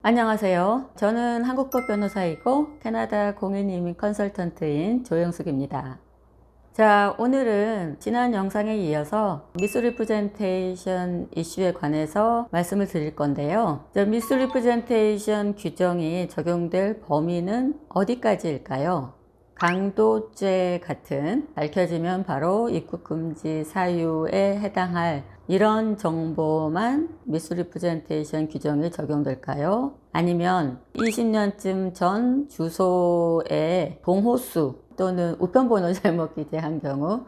안녕하세요. 저는 한국법 변호사이고 캐나다 공인이민 컨설턴트인 조영숙입니다. 자, 오늘은 지난 영상에 이어서 미스리프레젠테이션 이슈에 관해서 말씀을 드릴 건데요. 미스리프레젠테이션 규정이 적용될 범위는 어디까지일까요? 강도죄 같은 밝혀지면 바로 입국금지 사유에 해당할 이런 정보만 미스리프레젠테이션 규정이 적용될까요? 아니면 20년쯤 전 주소에 동호수 또는 우편번호 잘못 기재한 경우,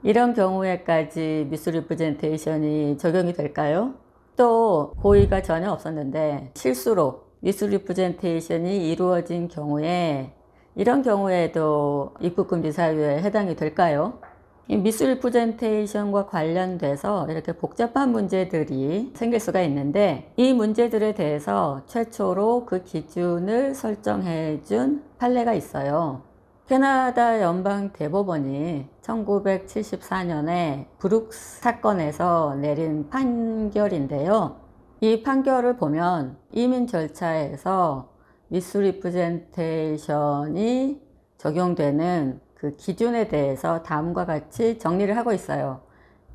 이런 경우에까지 미스리프레젠테이션이 적용이 될까요? 또 고의가 전혀 없었는데 실수로 미스리프레젠테이션이 이루어진 경우에 이런 경우에도 입국금지 사유에 해당이 될까요? 이 미스리프레젠테이션과 관련돼서 이렇게 복잡한 문제들이 생길 수가 있는데, 이 문제들에 대해서 최초로 그 기준을 설정해 준 판례가 있어요. 캐나다 연방대법원이 1974년에 브룩스 사건에서 내린 판결인데요. 이 판결을 보면 이민 절차에서 미스리프레젠테이션이 적용되는 그 기준에 대해서 다음과 같이 정리를 하고 있어요.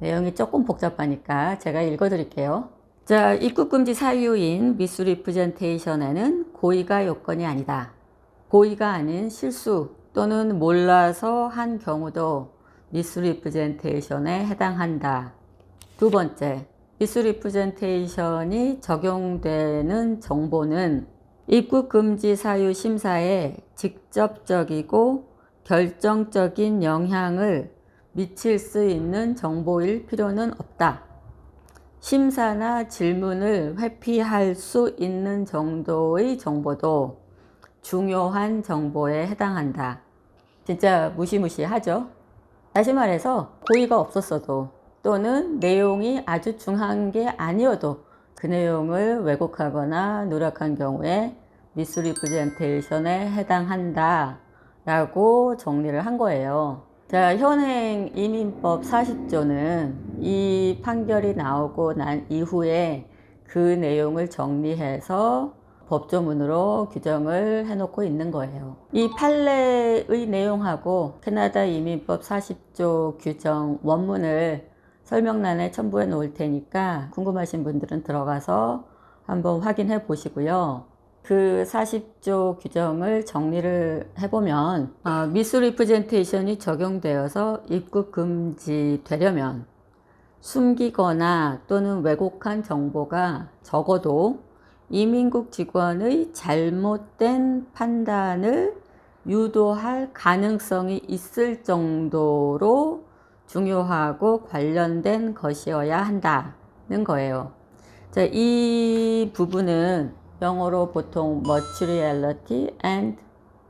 내용이 조금 복잡하니까 제가 읽어드릴게요. 자, 입국금지 사유인 미스리프레젠테이션에는 고의가 요건이 아니다. 고의가 아닌 실수 또는 몰라서 한 경우도 미스리프레젠테이션에 해당한다. 두 번째, 미스리프레젠테이션이 적용되는 정보는 입국금지 사유 심사에 직접적이고 결정적인 영향을 미칠 수 있는 정보일 필요는 없다. 심사나 질문을 회피할 수 있는 정도의 정보도 중요한 정보에 해당한다. 진짜 무시무시하죠? 다시 말해서 고의가 없었어도 또는 내용이 아주 중요한 게 아니어도 그 내용을 왜곡하거나 누락한 경우에 미스리프레젠테이션에 해당한다 라고 정리를 한 거예요. 자, 현행 이민법 40조는 이 판결이 나오고 난 이후에 그 내용을 정리해서 법조문으로 규정을 해놓고 있는 거예요. 이 판례의 내용하고 캐나다 이민법 40조 규정 원문을 설명란에 첨부해 놓을 테니까 궁금하신 분들은 들어가서 한번 확인해 보시고요. 그 40조 규정을 정리를 해보면 미스리프레젠테이션이 적용되어서 입국 금지되려면 숨기거나 또는 왜곡한 정보가 적어도 이민국 직원의 잘못된 판단을 유도할 가능성이 있을 정도로 중요하고 관련된 것이어야 한다는 거예요. 자, 이 부분은 영어로 보통 materiality and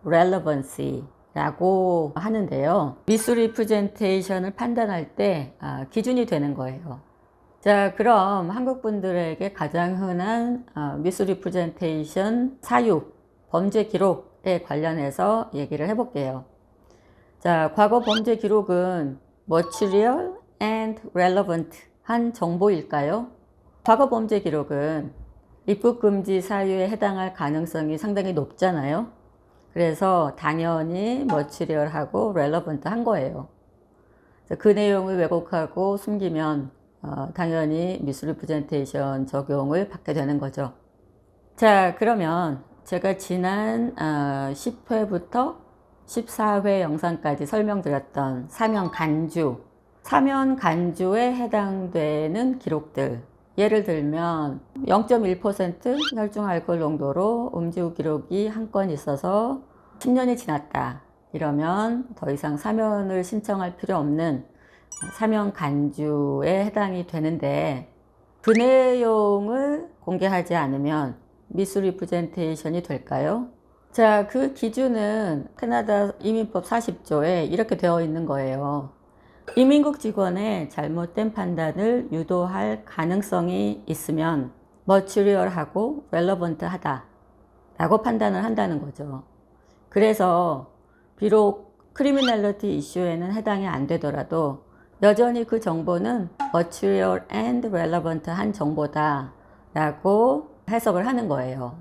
relevancy 라고 하는데요. 미스리프레젠테이션을 판단할 때 기준이 되는 거예요. 자, 그럼 한국 분들에게 가장 흔한 미스리프레젠테이션 사유, 범죄 기록에 관련해서 얘기를 해볼게요. 자, 과거 범죄 기록은 material and relevant 한 정보일까요? 과거 범죄 기록은 입국금지 사유에 해당할 가능성이 상당히 높잖아요. 그래서 당연히 material하고 relevant 한 거예요. 그 내용을 왜곡하고 숨기면 당연히 미스리프레젠테이션 적용을 받게 되는 거죠. 자, 그러면 제가 지난 10회부터 14회 영상까지 설명드렸던 사면 간주에 해당되는 기록들, 예를 들면 0.1% 혈중 알코올 농도로 음주 기록이 한 건 있어서 10년이 지났다. 이러면 더 이상 사면을 신청할 필요 없는 사면 간주에 해당이 되는데, 그 내용을 공개하지 않으면 미스리프레젠테이션이 될까요? 자, 그 기준은 캐나다 이민법 40조에 이렇게 되어 있는 거예요. 이민국 직원의 잘못된 판단을 유도할 가능성이 있으면 material하고 relevant하다 라고 판단을 한다는 거죠. 그래서 비록 criminality 이슈에는 해당이 안 되더라도 여전히 그 정보는 material and relevant 한 정보다 라고 해석을 하는 거예요.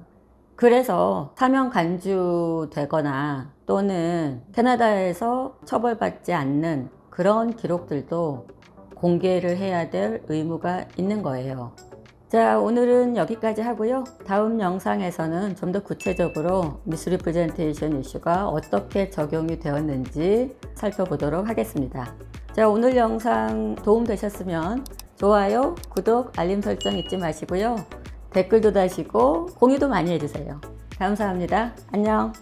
그래서 사면 간주되거나 또는 캐나다에서 처벌받지 않는 그런 기록들도 공개를 해야 될 의무가 있는 거예요. 자, 오늘은 여기까지 하고요. 다음 영상에서는 좀 더 구체적으로 미스리프레젠테이션 이슈가 어떻게 적용이 되었는지 살펴보도록 하겠습니다. 자, 오늘 영상 도움 되셨으면 좋아요, 구독, 알림 설정 잊지 마시고요. 댓글도 다시고 공유도 많이 해주세요. 감사합니다. 안녕.